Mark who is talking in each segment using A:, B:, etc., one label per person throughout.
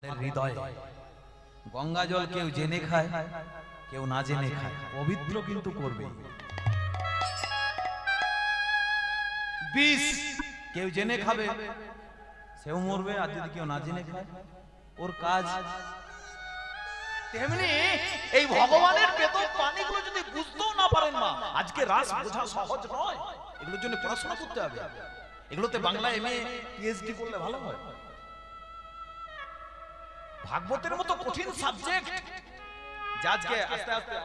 A: হৃদয় গঙ্গা জল কেউ জেনে খায়, কেউ না জেনে খায়, পবিত্র কিন্তু করবে। বিষ কেউ জেনে খাবে, সেও মরবে, আর যদি কেউ না জেনে খায় ওর কাজ। তেমনি এই ভগবানের বেতন পানিগুলো যদি বুঝতেও না পারেন মা, আজকে রাস বোঝা সহজ নয়, এগুলোর জন্য পড়াশোনা করতে হবে। এগুলোতে বাংলা এমএ পিএইচডি করলে ভালো হয়। ভাগবতের মতো কঠিন সাবজেক্ট আজকে আস্তে আস্তে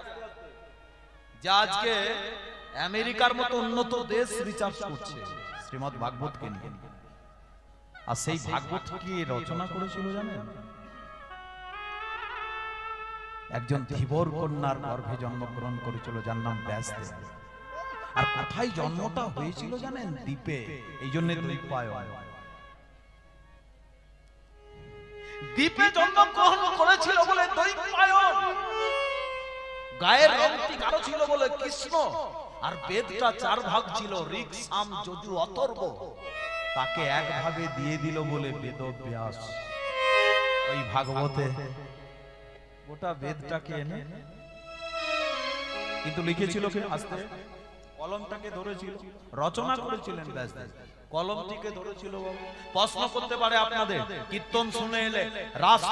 A: আজকে আমেরিকার মতো উন্নত দেশ রিসার্চ করছে শ্রীমদ্ ভাগবতকে নিয়ে। আর সেই ভাগবত কি রচনা করেছিল জানেন? একজন ধীবর কন্যার গর্ভে জন্মগ্রহণ করেছিল যার নাম ব্যাসদেব। আর কোথায় জন্মটা হয়েছিল জানেন? দ্বীপে। এই জন্য দ্বীপায়ন। দ্বীপে জন্মগ্রহণ করেছিল বলে দ্বৈপায়ন। গায়ের রংটি কালো ছিল বলে কৃষ্ণ। আর বেদটা 4 ভাগ ছিল, ঋক, সাম, যজু, অথর্ব। তাকে এক ভাগে দিয়ে দিল বলে বেদব্যাস। ওই ভাগবতে গোটা বেদটাকে এনে কিন্তু লিখেছিল কে? আস্তে কলমটাকে ধরেছিল, রচনা করেছিলেন ব্যাসদেব। কলমটিকে ধরেছিল। প্রশ্ন করতে পারে আপনাদের, কীর্তন শুনে এলে, রাস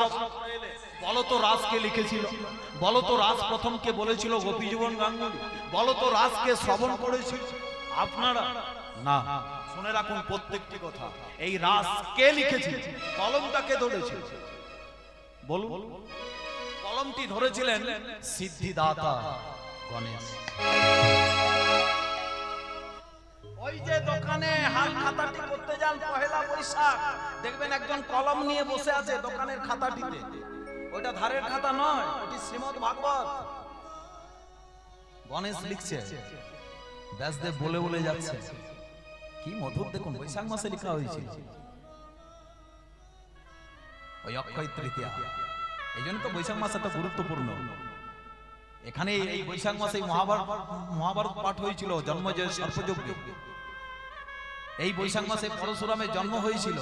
A: এলে, বলো তো রাসকে লিখেছিল? বলো তো রাস প্রথম কে বলেছিল? গোপীজীবন গাঙ্গুলি। বলো তো রাসকে শ্রবণ করেছিল আপনারা? না। শুনে রাখুন প্রত্যেকটি কথা। এই রাস কে লিখেছিল? কলমটাকে ধরেছিল। বলুন। কলমটি ধরেছিলেন সিদ্ধিদাতা গণেশ। ওই যে দোকানে হাল খাতাটি করতে যান পহেলা বৈশাখ, দেখবেন একজন কলম নিয়ে বসে আছে দোকানের খাতাটিতে। ওটা ধারের খাতা নয়, ওটি শ্রীমদ্ ভাগবত। গণেশ লিখছে, ব্যাসদেব বলে বলে যাচ্ছে। কি মধুর দেখুন, বৈশাখ মাসে লেখা হয়েছিল, ওই অক্ষয় তৃতীয়া। এই জন্য তো বৈশাখ মাস এত গুরুত্বপূর্ণ। এখানে এই বৈশাখ মাসে মহাভারত পাঠ হয়েছিল, জন্মজয় সর্পযজ্ঞে। এই বৈশাখ মাসে পরশুরামের জন্ম হয়েছিল।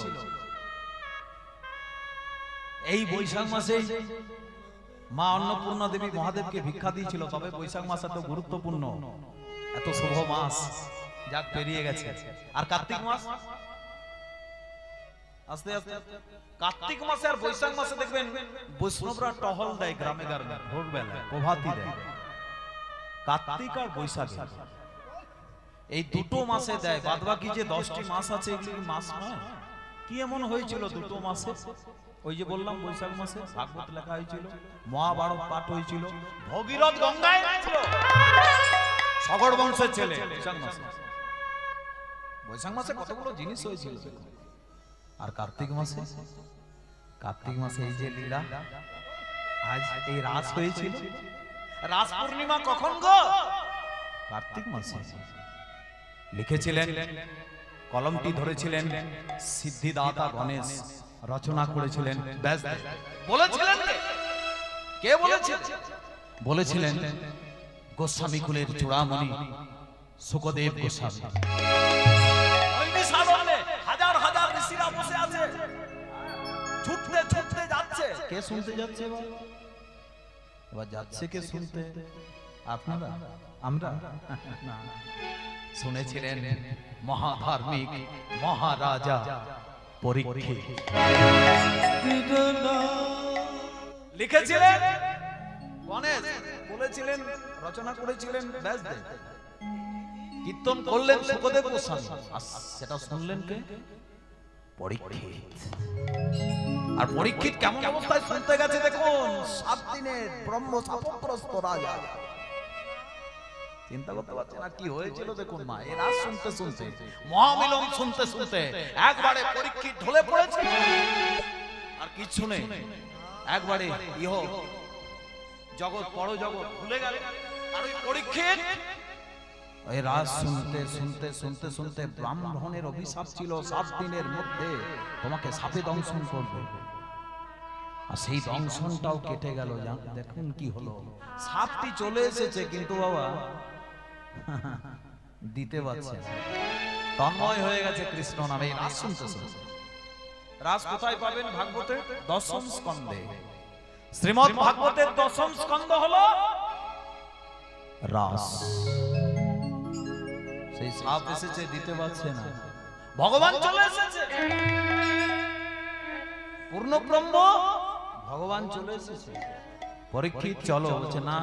A: এই বৈশাখ মাসে মা অন্নপূর্ণা দেবী মহাদেবকে ভিক্ষা দিয়েছিল। তবে বৈশাখ মাস এত গুরুত্বপূর্ণ, এত শুভ মাস, যাক পেরিয়ে গেছে। আর কার্তিক মাস আস্তে আস্তে, কার্তিক মাসে আর বৈশাখ মাসে দেখবেন বৈষ্ণবরা টহল দেয় গ্রামে গ্রামে, ভোরবেলা প্রভাতী দেয়। কার্তিক আর বৈশাখ এই দুটো মাসে দেয়। বাদবাকি যে 10টি মাস আছে এগুলি মাস নয়। কি এমন হয়েছিল দুটো মাসে? ওই যে বললাম বৈশাখ মাসে ভাগবত লেখা হয়েছিল, মহাভারত পাঠ হয়েছিল, ভগীরথ গঙ্গায় ছিল, সগর বংশের ছেলে। বৈশাখ মাসে কতগুলো জিনিস হয়েছিল। আর কার্তিক মাসে, কার্তিক মাসে এই যে লীলা, আজ এই রাস হয়েছিল। রাস পূর্ণিমা কখন গো? কার্তিক মাসে। লিখেছিলেন, কলমটি ধরেছিলেন সিদ্ধিদাতা গণেশ, রচনা করেছিলেন ব্যাসদেব। বলেছিলেন কে? বলেছিলেন গোস্বামী কুলের চূড়ামণি সুখদেব গোস্বামী। হাজার হাজার ঋষিরা বসে আছে, ছুটতে ছুটতে যাচ্ছে। কে শুনতে যাচ্ছে? এবার যাচ্ছে কে শুনতে? আপনারা? আমরা? শুনেছিলেন মহাধার্মিক মহারাজা পরীক্ষিত লিখেছিলেন গণেশ, বলেছিলেন, রচনা করেছিলেন ব্যাসদেব, কীর্তন করলেন সুখদেব গোস্বামী। সেটা শুনলেন কে? পরীক্ষিত। আর পরীক্ষিত কেমন অবস্থায় শুনতে গেছে দেখুন। 7 দিনের ব্রহ্ম শাপগ্রস্ত রাজা। চিন্তা করতে পারছেন না কি হয়েছিল? দেখুন মা, এই রাস শুনতে শুনতে, মহামিলন শুনতে শুনতে একবারে পরীক্ষিত ঢলে পড়েছে। আর কিছু নেই, একবারে ইহ জগৎ পর জগৎ ভুলে গেল। আর ওই পরীক্ষিত এই রাস শুনতে শুনতে শুনতে শুনতে ব্রাহ্মণের অভিশাপ ছিল 7 দিনের মধ্যে তোমাকে সাপে দংশন করবে। আর সেই দংশনটাও কেটে গেল। দেখুন কি হলো, সাপটি চলে এসেছে কিন্তু বাবা দিতে পারছে। তন্ময় হয়ে গেছে কৃষ্ণ নামে এই রাস শুনতে শুনতে। রাস কোথায় পাবেন? ভাগবতে দশম স্কন্ধে। শ্রীমদ্ ভাগবতের দশম স্কন্ধ হলো রাস। সেই সাপ এসেছে, দিতে পারছে না, ভগবান চলে এসেছে, পূর্ণ ব্রহ্ম ভগবান চলে এসেছে। পরীক্ষিত চলো, বলছে না,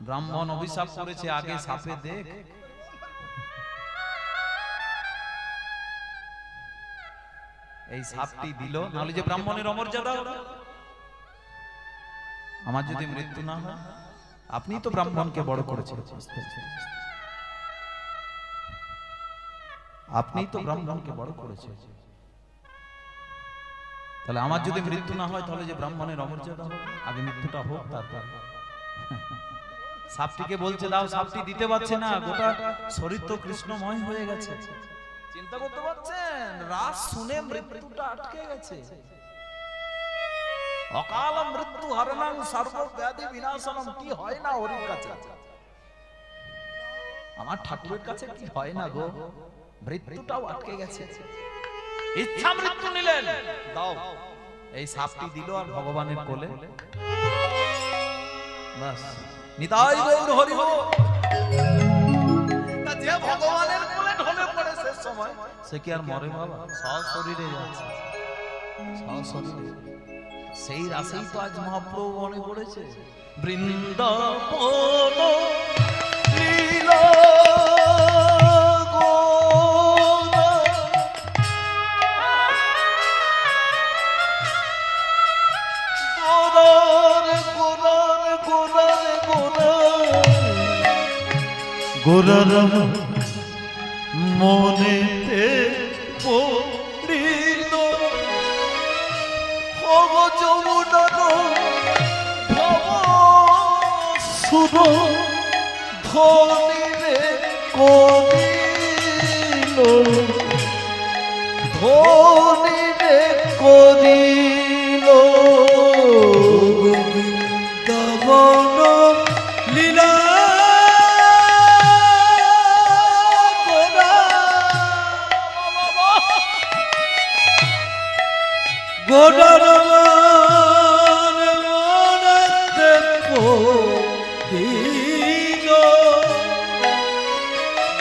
A: ব্রাহ্মণ অভিশাপ করেছে, আগে সাপে দেখ। এই সাপটি দিল, নাহলে যে ব্রাহ্মণের অমর্যাদা হবে। আমার যদি মৃত্যু না হয়, আপনি তো ব্রাহ্মণকে বড় করেছেন, আপনি তো ব্রাহ্মণকে বড় করেছেন, তাহলে আমার যদি মৃত্যু না হয়, তাহলে যে ব্রাহ্মণের অমর্যাদা হবে, আগে মৃত্যুটা হোক তারপর। সাপটিকে বলছে দাও, সাপটি দিতে পারছে না, গোটা শরীর তো কৃষ্ণময় হয়ে গেছে। চিন্তা করতে পারছেন? রাস শুনে মৃত্যুটা আটকে গেছে। অকাল মৃত্যু হরণং সর্ব ব্যাধি বিনাশনম, কি হয় না হরির কাছে, আমার ঠাকুরের কাছে কি হয় না গো, মৃত্যুটাও আটকে গেছে। ইচ্ছা মৃত্যু নিলেন, দাও। এই সাপটি দিল আর ভগবানের কোলে, বাস নিতাই গৌর হরি বল। তা যে ভগবানের কোলে ঢলে পড়ে শেষ সময়, সে কি আর মরে বাবা? সশরীরে যাচ্ছে, সশরীরে। সেই রাসেই তো আজ মহাপ্রভু মনে পড়েছে, বৃন্দাবন লীলা গোরার মনেতে পড়িল, ভব যমুনার ভব সুর ধনিরে করিল, ধনিরে করিল গোবিন্দবন লীলা গোরার মনেতে পড়িল,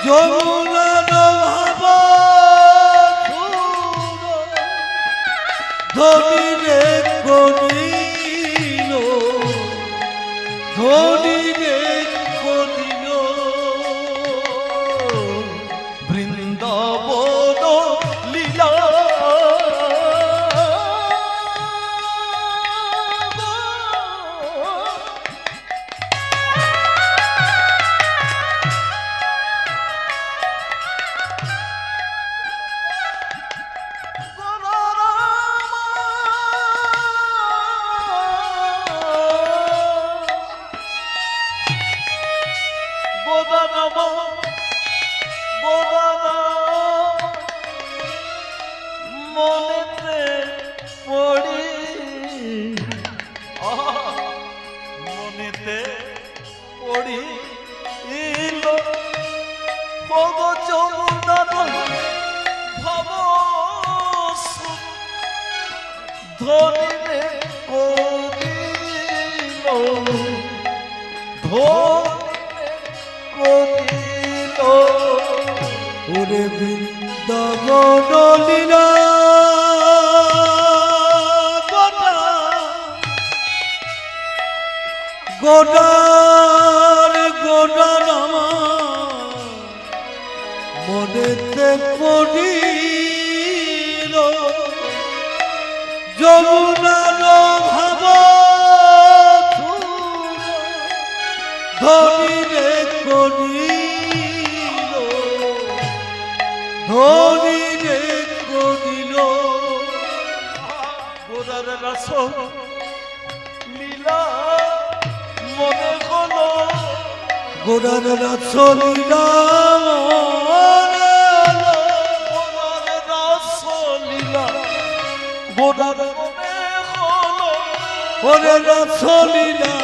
A: যমুনার ভাব ধনিরে করিল, ধনিরে করিল বৃন্দাবন লীলা। মনেতে পড়ি, মনেতে পড়িল, ভব যমুনার ভব ধনিরে করিল, ধনিরে করিল ওরে বৃন্দাবন লীলা। গোটার গোটার মনেতে পড়িল, যমুনার ভাব ধনিরে করিল, ধনিরে করিল গোরার রস লীলা মনে হলো, গোরার রস লীলা গোরার রস লীলা, গোরার মনে হলো, ওরে রস লীলা,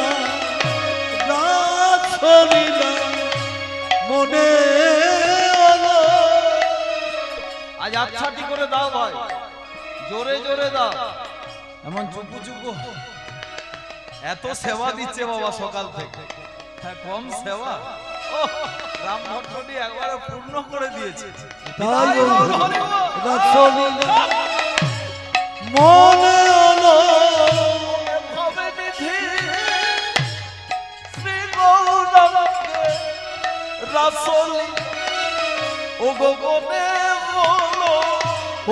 A: রস লীলা মনে হলো। আজ আচ্ছাটি করে দাও ভাই, জোরে জোরে দাও, এমন চুপু চুপু এত সেবা দিচ্ছে বাবা সকাল থেকে, হ্যাঁ কম সেবা। ও রাম ভক্তটি একবারে পূর্ণ করে দিয়েছে।
B: মনে হলো
A: শ্রী গৌরাঙ্গে রাসলি ও গোপনে বলো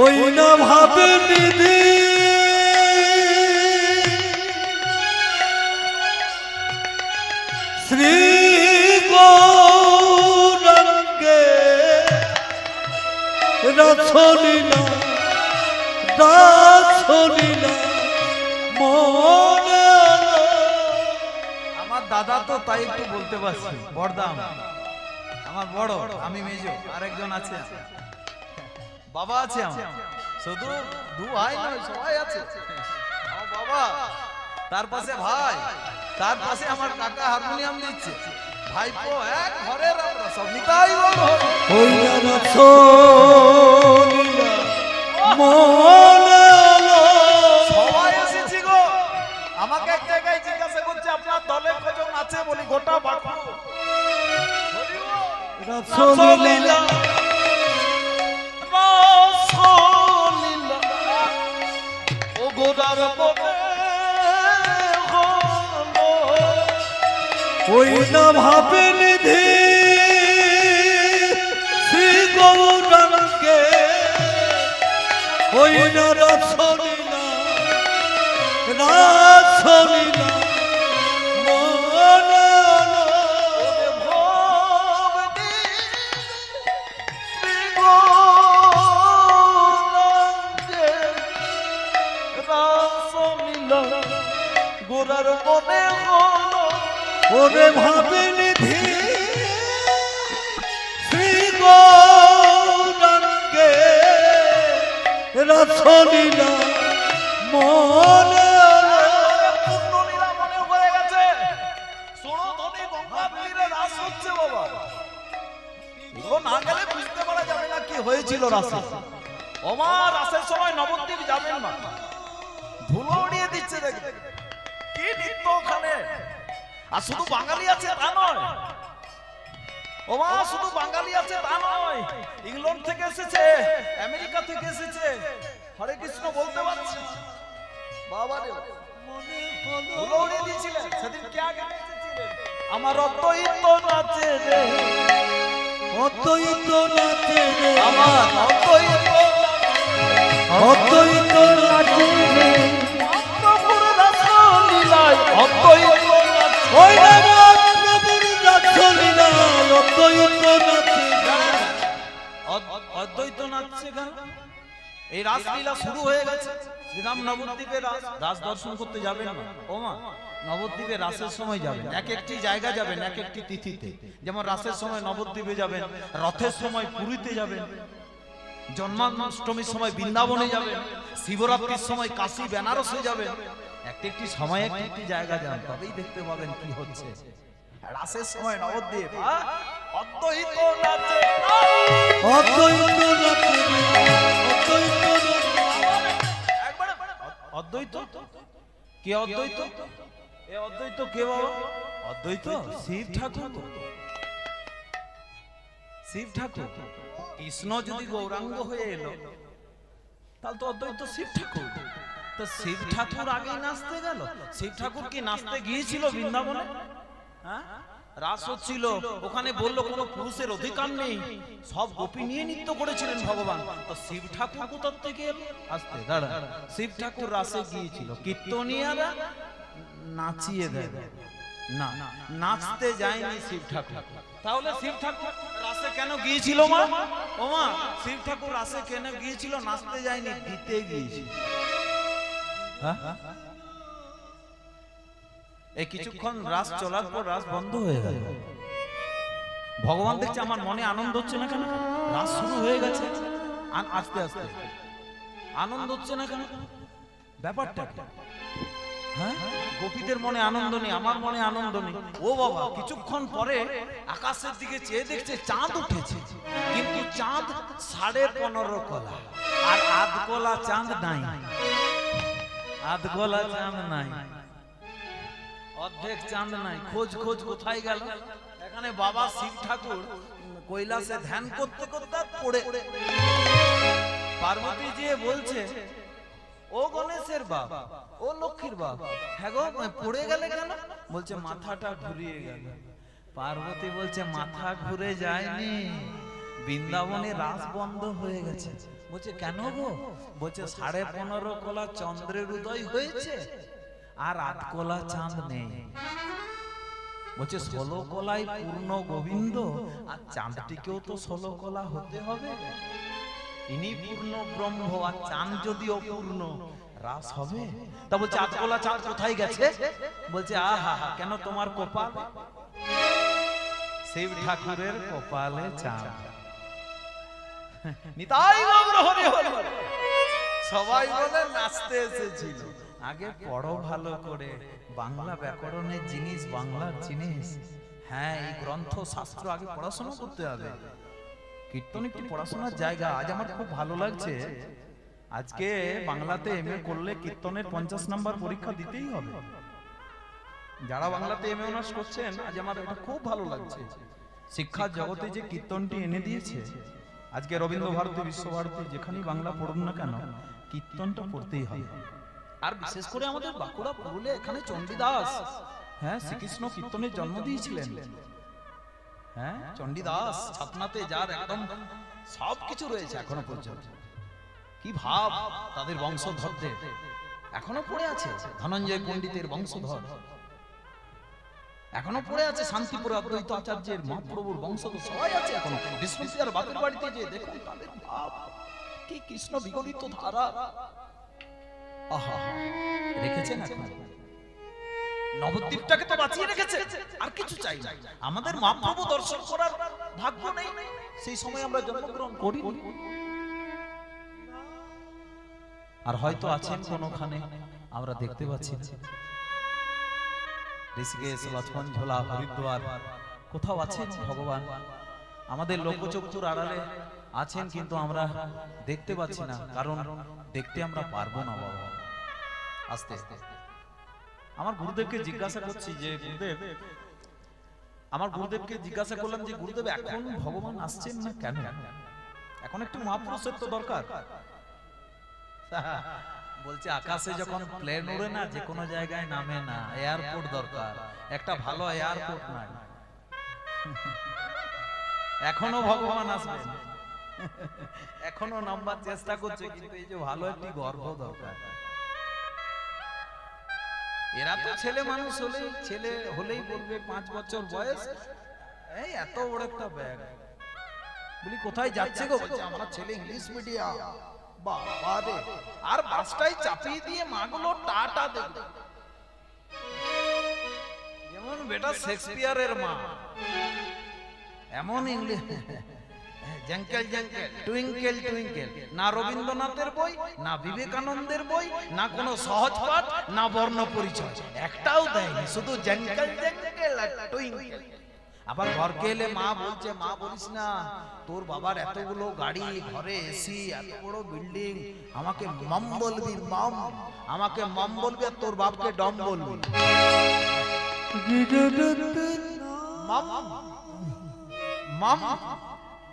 B: ওই না ভাবে নিধি শ্রী গৌরাঙ্গে রাসলীলা রাসলীলা মনে হলো।
A: আমার দাদা তো তাই একটু বলতে পারছি, বড়দা আমার বড়, আমি মেজো, আরেকজন আছে বাবা আছে আমার, শুধু দু ভাই নয় সবাই আছে, আমার বাবা, তার পাশে ভাই, তার পাশে আমার কাকা হারমোনিয়াম দিচ্ছে, ভাইপো, এক ঘরের আমরা সব নিতাই বল
B: ওই না রাসলীলা মনে হলো।
A: সবাই এসেছি গো। আমাকে এক জায়গায় জিজ্ঞাসা করছে আপনার দলে কজন আছে, বলি গোটা বাকু।
B: রাসলীলা
A: রাসলীলা ও গোদার বনে হলো
B: ওই না ভাবে নিধি শ্রী গৌরাঙ্গে ওই না রাসলীলা রাসলীলা মনে হলো।
A: ওরে ভগবতী শ্রী গৌরাঙ্গে রাসলীলা গোদার বনে হলো
B: ওরে ভাবে নিধি শ্রী গৌরাঙ্গে রাসলীলা মনে হলো।
A: পূর্ণলীলা মনে হয়ে গেছে। শোনো ধনী গঙ্গার তীরে রাস হচ্ছে বাবা। এগুলো না গেলে বুঝতে পারা যাবে না কি হয়েছিল রাসে। ওমা রাসের সময় নবদ্বীপ যাবেন না, ধুলো উড়িয়ে দিচ্ছে দেখতে, কি নৃত্য ওখানে। আর শুধু বাঙালি আছে তা নয়, ওমা শুধু বাঙালি আছে তা নয়, ইংল্যান্ড থেকে এসেছে, আমেরিকা থেকে এসেছে, হরে কৃষ্ণ বলতে পারছি বাবা রে, ধুলো উড়িয়ে দিয়েছিলেন সেদিন। কে আগে এসেছিলেন? আমার অদ্বৈত নাচে রে,
B: অদ্বৈত নাচে রে
A: আমার অদ্বৈত
B: অদ্বৈত নাচে রে
A: মহাপ্রভুর রাসলীলায় অদ্বৈত নাচে।
B: ওই না প্রভুর রাসলীলা অদ্বৈত নাচে
A: অদ্বৈত নাচছে কেন? এই রাসলীলা শুরু হয়ে গেছে। শ্রীরাম নবদ্বীপে রাস দর্শন করতে যাবেন না ওমা, নবদ্বীপে রাসের সময় যাবেন, এক একটি জায়গা যাবেন, এক একটি তিথিতে। যেমন রাসের সময় নবদ্বীপে যাবেন, রথের সময় পুরীতে যাবেন, জন্মাষ্টমীর সময় বৃন্দাবনে যাবেন, শিবরাত্রির সময় কাশী বেনারসে যাবেন। একটি একটি সময় একটি একটি জায়গা যান, তবেই দেখতে পাবেন কি হচ্ছে। রাসের সময় নবদ্বীপ অদ্বৈত নাচে,
B: অদ্বৈত নাচে রে অদ্বৈত নাচে।
A: একবারে অদ্বৈত কে? অদ্বৈত এ অদ্বৈত কে বাবা? অদ্বৈত শিব ঠাকুর, শিব ঠাকুর। কৃষ্ণ যদি গৌরাঙ্গ হয়ে এলো তাহলে তো অদ্বৈত শিব ঠাকুর। তো শিব ঠাকুর আগেই নাচতে গেল? শিব ঠাকুর কি নাচতে গিয়েছিল বৃন্দাবনে? হ্যাঁ, রাস হচ্ছিল ওখানে, বললো কোনো পুরুষের অধিকার নেই, সব গোপী নিয়ে নৃত্য করেছিলেন ভগবান। তো শিব ঠাকুর কোথার থেকে এলো? আসতে দাঁড়া, শিব ঠাকুর রাসে গিয়েছিল, কীর্তনিয়ারা নাচিয়ে দেয় না, নাচতে যায়নি শিব ঠাকুর। তাহলে শিব ঠাকুর রাসে কেন গিয়েছিল মা? ও মা, শিব ঠাকুর রাসে কেন গিয়েছিল? নাচতে যায়নি, দিতে গিয়েছিল। হ্যাঁ, এই কিছুক্ষণ রাস চলার পর রাস বন্ধ হয়ে গেল। ভগবান দেখছে আমার মনে আনন্দ হচ্ছে না কেন? রাস শুরু হয়ে গেছে, আস্তে আস্তে আনন্দ হচ্ছে না কেন? ব্যাপারটা কি? হ্যাঁ, গোপীদের মনে আনন্দ নেই, আমার মনে আনন্দ নেই। ও বাবা, কিছুক্ষণ পরে আকাশের দিকে চেয়ে দেখছে চাঁদ উঠেছে, কিন্তু চাঁদ 15.5 কলা। আর আধগোলা চাঁদ নাই, আধগোলা চাঁদ নাই, অর্ধেক চাঁদ নাই। খোঁজ খোঁজ কোথায় গেল? এখানে বাবা শিব ঠাকুর কৈলাসে ধ্যান করতে করতে পড়ে পার্বতী যে বলছে, ও গণেশের বাপ, ও লক্ষ্মীর বাপ, হ্যাঁ গো পড়ে গেলে কেন? বলছে মাথাটা ঘুরিয়ে গেল। পার্বতী বলছে মাথা ঘুরে যায়নি, বৃন্দাবনে রাস বন্ধ হয়ে গেছে। বলছে কেন গো? বলছে 15.5 কোলা চন্দ্রের উদয় হয়েছে আর 8 কোলা চাঁদ নেই। বলছে 16 কোলাই পূর্ণ গোবিন্দ, আর চাঁদটিকেও তো 16 কোলা হতে হবে। ইনি পূর্ণ ব্রহ্ম, আর চাঁদ যদি অপূর্ণ, রাস হবে? তা বলছে 8 কোলা চাঁদ কোথায় গেছে? বলছে আহা, কেন তোমার কপাল? শিব ঠাকুরের কপালে চাঁদ। নিতাই গৌর হরি হরি। সবাই বলে নাচতে এসেছিল। আগে পড়ো ভালো করে, বাংলা ব্যাকরণের জিনিস, বাংলার জিনিস। হ্যাঁ, এই গ্রন্থ শাস্ত্র আগে পড়াশোনা করতে হবে। কীর্তন একটি পড়াশোনার জায়গা। আজ আমার খুব ভালো লাগছে, আজকে বাংলাতে এমএ করলে কীর্তনের 50 নাম্বার পরীক্ষা দিতেই হবে। যারা বাংলাতে এমএ অনার্স করছেন, আজ আমার এটা খুব ভালো লাগছে। শিক্ষার জগতে যে কীর্তনটি এনে দিয়েছে, আজকে রবীন্দ্র ভারতী, বিশ্বভারতী, যেখানেই বাংলা পড়ুন না কেন, কীর্তনটা পড়তেই হবে। আর বিশেষ করে আমাদের বাঁকুড়া, পুরুলিয়া, এখানে চণ্ডীদাস, হ্যাঁ, শ্রীকৃষ্ণ কীর্তনের জন্ম দিয়েছিলেন। হ্যাঁ, চণ্ডীদাস ছাতনাতে, যার একদম সবকিছু রয়েছে এখনো পর্যন্ত। কি ভাব তাদের বংশধরদের এখনো পড়ে আছে। ধনঞ্জয় পণ্ডিতের বংশধর এখনো পড়ে আছে। শান্তিপুর অদ্বৈত আচার্যের, মহাপ্রভুর বংশধর সবাই আছে এখনো। বিষ্ণুপ্রিয়ার বাপের বাড়িতে যে দেখুন তাদের ভাব, কি কৃষ্ণ বিগলিত ধারা। আহা, রেখেছেন এখন। নবদ্বীপটাকে তো বাঁচিয়ে রেখেছে, আর কিছু চাই না। আমাদের মহাপ্রভু দর্শন করার ভাগ্য নেই, সেই সময় আমরা জন্মগ্রহণ করি। আর হয়তো আছেন কোনখানে, আমরা দেখতে পাচ্ছি না। ঋষিকেশ, লক্ষ্মণ ঝোলা, হরিদ্বার, কোথাও আছেন ভগবান। আমাদের লোকচক্ষুর আড়ালে আছেন, কিন্তু আমরা দেখতে পাচ্ছি না, কারণ দেখতে আমরা পারবো না বাবা। আস্তে আস্তে আমার গুরুদেবকে জিজ্ঞাসা করছি যে গুরুদেব, আমার গুরুদেবকে জিজ্ঞাসা করলাম যে গুরুদেব, এখন ভগবান আসছেন না কেন? এখন একটু মহাপুরুষের তো দরকার। বলছে আকাশে যখন প্লেন উড়ে না, যে কোনো জায়গায় নামে না, এয়ারপোর্ট দরকার। একটা ভালো এয়ারপোর্ট নাই। এখনো ভগবান আসবেন, এখনো নামবার চেষ্টা করছে, কিন্তু এই যে ভালো একটি গর্ভ দরকার। এরা তো ছেলে মানুষ হলেই, ছেলে হলেই বলবে 5 বছর বয়স, এই এত বড় একটা ব্যাগ। বলি কোথায় যাচ্ছে গো? বলছে আমার ছেলে ইংলিশ মিডিয়াম। বাবা রে, আর বাসটাই চাপিয়ে দিয়ে মাগুলো টাটা দেবে, যেমন বেটা শেক্সপিয়ারের মা। এমন ইংলিশ, জঙ্কেল জঙ্কেল, টুইঙ্কেল টুইঙ্কেল। না রবীন্দ্রনাথের বই, না বিবেকানন্দের বই, না কোনো সহজ পাঠ, না বর্ণ পরিচয়, একটাও দেয়নি, শুধু জঙ্কেল জঙ্কেল আর টুইঙ্কেল। আবার ঘরকে এলে মা বলছে, মা বলিস না, তোর বাবার এতগুলো গাড়ি, ঘরে এসি, এত বড় বিল্ডিং, আমাকে মম বলবি, মম, আমাকে মম বলবি, আর তোর বাপকে ডম বলবি। মম মম,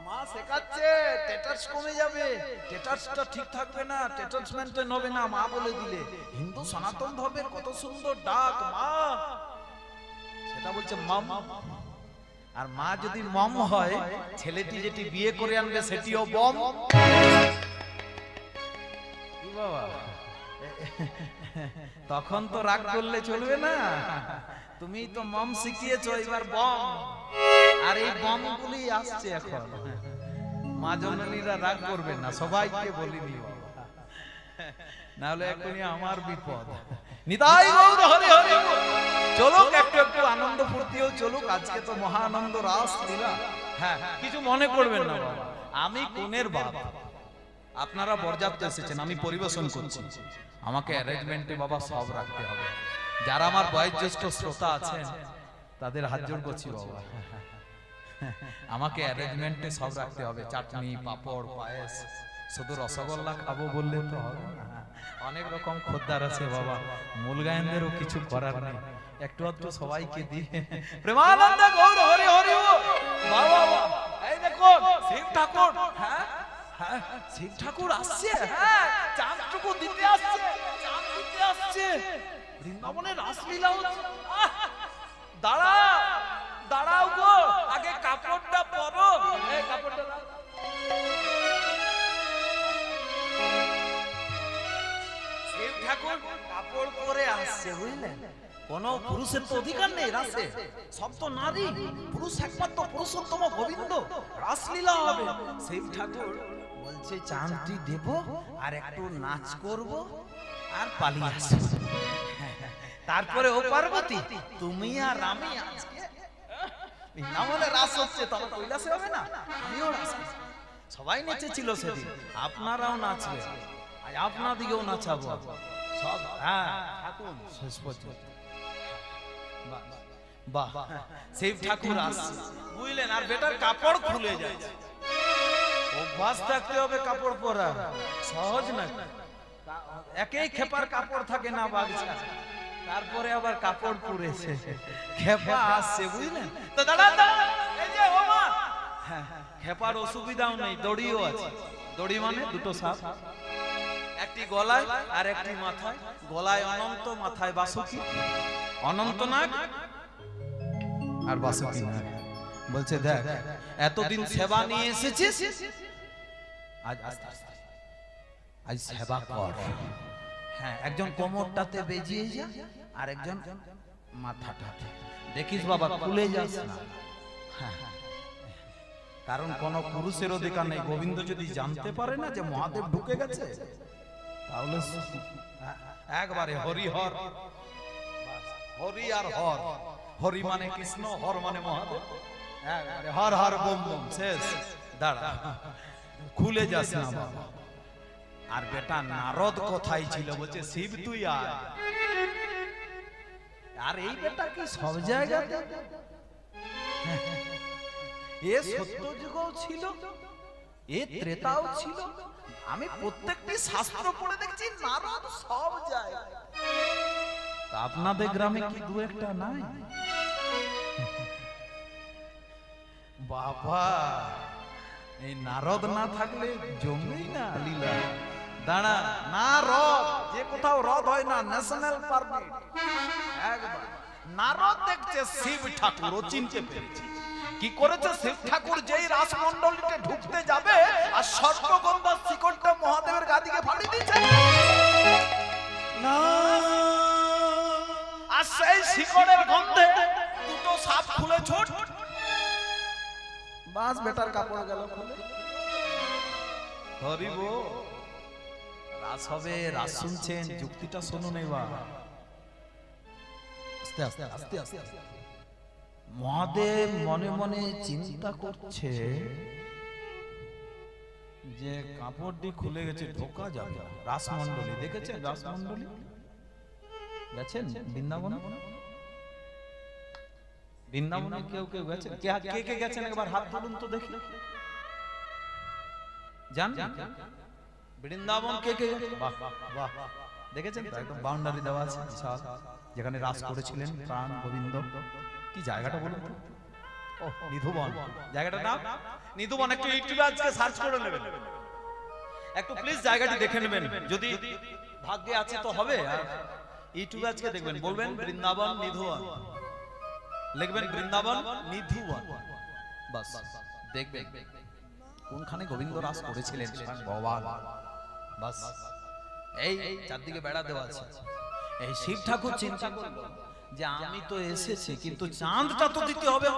A: মা শেখাচ্ছে, টেটাস কমে যাবে, টেটাসটা ঠিক থাকবে না, টেটাস মেনটেন হবে না, মা বলে দিলে। হিন্দু সনাতন ধর্মের কত সুন্দর ডাক মা, সেটা বলছে মম। আর মা যদি মম হয়, ছেলেটি যেটি বিয়ে করে আনবে সেটিও বম। কি বাবা, তখন তো রাগ করলে চলবে না, তুমি তো মম শিখিয়েছো, এবার বম। আর এই বমগুলি আসছে এখন। মা জননীরা রাগ করবেন না, সবাইকে বলিনি বাবা, না হলে এখনই আমার বিপদ। নিতাই গৌর হরি হরি। চলুক একটু একটু আনন্দ ফুর্তিও চলুক, আজকে তো মহা আনন্দ রাস লীলা। হ্যাঁ, কিছু মনে করবেন না বাবা, আমি কোনের বাপ, আপনারা বরযাত্রী এসেছেন, আমি পরিবেশন করছি, আমাকে অ্যারেঞ্জমেন্টে বাবা সব রাখতে হবে। যারা আমার বয়োজ্যেষ্ঠ শ্রোতা আছেন তাদের হাত জোড় করছি বাবা, আমাকে অ্যারেঞ্জমেন্টে সব রাখতে হবে, চাটনি, পাপড়, পায়েস শুধু রসগোল্লা খাবো বললে তো হবে না, অনেক রকম খদ্দার আছে বাবা, মূল গায়েনদেরও কিছু করার নেই, একটু একটু সবাইকে দিয়ে প্রেমানন্দে গৌর হরি হরি ও বাবা বাবা। এই দেখো শিব ঠাকুর, হ্যাঁ হ্যাঁ শিব ঠাকুর আসছে, হ্যাঁ চাঁদটুকু দিতে আসছে, চাঁদ দিতে আসছে, বৃন্দাবনের রাসলীলা হচ্ছে। দাঁড়া দাঁড়াও গো, আগে কাপড়টা পরো, এই কাপড়টা দাও। শিব ঠাকুর কাপড় পরে আসছে, বুঝলেন? কোন পুরুষের তো অধিকার নেই রাসে, সব তো নারী, পুরুষ একমাত্র পুরুষোত্তম গোবিন্দ, রাসলীলা হবে। শিব ঠাকুর বলছে চাঁদটি দেব আর একটু নাচ করব আর পালিয়ে আসবো। তারপরে ও পার্বতী তুমি আর আমি আজকে বৃন্দাবনে রাস হচ্ছে, তবে কৈলাসে হবে না, আমিও রাস করব। সবাই নেচেছিল সেদিন, আপনারাও নাচবে, আজ আপনাদিকেও নাচাবো সব। হ্যাঁ ঠাকুর শেষ পর্যন্ত বাহ, শিব ঠাকুর আসছে, বুঝলেন? আর বেটার কাপড় খুলে যাচ্ছে, অভ্যাস থাকতে হবে কাপড় পরা, সহজ না। একই খেপার কাপড় থাকে না বাগছা, তারপরে আবার কাপড় পরেছে, খেপা আসছে, বুঝলেন? তো দাঁড়া দাঁড়া, এই যে ও মা, হ্যাঁ খেপার অসুবিধাও নেই, দড়িও আছে। দড়ি মানে দুটো সাপ, একটি গলায় আর একটি মাথায়, গলায় অনন্ত, মাথায় বাসুকি, অনন্ত নাগ আর বাসুকি নাগ। বলছে দেখ এতদিন সেবা নিয়ে এসেছিস, আজ আস্তে আস্তে আজ সেবা কর। হ্যাঁ একজন কোমরটাতে বেজিয়ে যা, আর একজন মাথাটাতে, দেখিস বাবা খুলে যাস না। হ্যাঁ কারণ কোন পুরুষের অধিকার নেই, গোবিন্দ যদি জানতে পারে না যে মহাদেব ঢুকে গেছে, তাহলে একবারে হরিহর, হরি আর হর, হরি মানে কৃষ্ণ, হর মানে মহাদেব, একবারে হর হর বম বম, শেষ। দাঁড়া খুলে যাস না বাবা। আর বেটা নারদ কোথায় ছিল? বলছে শিব তুই আয়। আর এই বেটা কি সব জায়গাতে, এ সত্য যুগও ছিল, এ ত্রেতাও ছিল, আমি প্রত্যেকটি শাস্ত্র পড়ে দেখছি নারদ সব জায়গায়। তা আপনাদের গ্রামে কি দু একটা নাই? বাবা এই নারদ না থাকলে জমেই না লীলা। দাঁড়া, না হ্রদ, যে কোথাও হ্রদ হয় না, ন্যাশনাল পারমিট। একবার নারদ দেখছে শিব ঠাকুর, ও চিনতে পেরেছে। কি করেছে শিব ঠাকুর? যেই রাসমণ্ডলীতে ঢুকতে যাবে আর সর্পগন্ধার শিকড়টা মহাদেবের গা দিকে ফাড়ি দিয়েছে,
B: না
A: আর সেই শিকড়ের গন্ধে দুটো সাপ খুলে ছুট, বাস বেটার কাপড় গেল খুলে। হরিব রাস হবে, রাস শুনছেন, যুক্তিটা শুনুন এবার আস্তে আস্তে আস্তে আস্তে। মহাদেব মনে মনে চিন্তা করছে যে কাপড়টি খুলে গেছে, ঢোকা যাবে না। রাসমণ্ডলী দেখেছেন? রাসমণ্ডলী গেছেন বৃন্দাবন? বৃন্দাবনে কেউ কেউ গেছেন? কে কে গেছেন একবার হাত তুলুন তো দেখি। জান বৃন্দাবন কে কে? বাহ বাহ, দেখেছেন তো একদম বাউন্ডারি দেওয়া আছে বিশাল, যেখানে রাস করেছিলেন প্রাণ গোবিন্দ। কি জায়গাটা বলুন তো? ও নিধুবন, জায়গাটার নাম নিধুবন। একটু ইউটিউবে আজকে সার্চ করে নেবেন, একটু প্লিজ জায়গাটি দেখে নেবেন, যদি ভাগ্যে আছে তো হবে। আর ইউটিউবে আজকে দেখবেন, বলবেন বৃন্দাবন নিধুবন, লিখবেন বৃন্দাবন নিধুবন, বাস দেখবেন কোনখানে গোবিন্দ রাস করেছিলেন ভগবান। বাস এই চারদিকে বেড়া দেওয়া আছে। এই শিব ঠাকুর চিন্তা করলো যে আমি তো এসেছি, কিন্তু চাঁদটা তো দিতে হবে।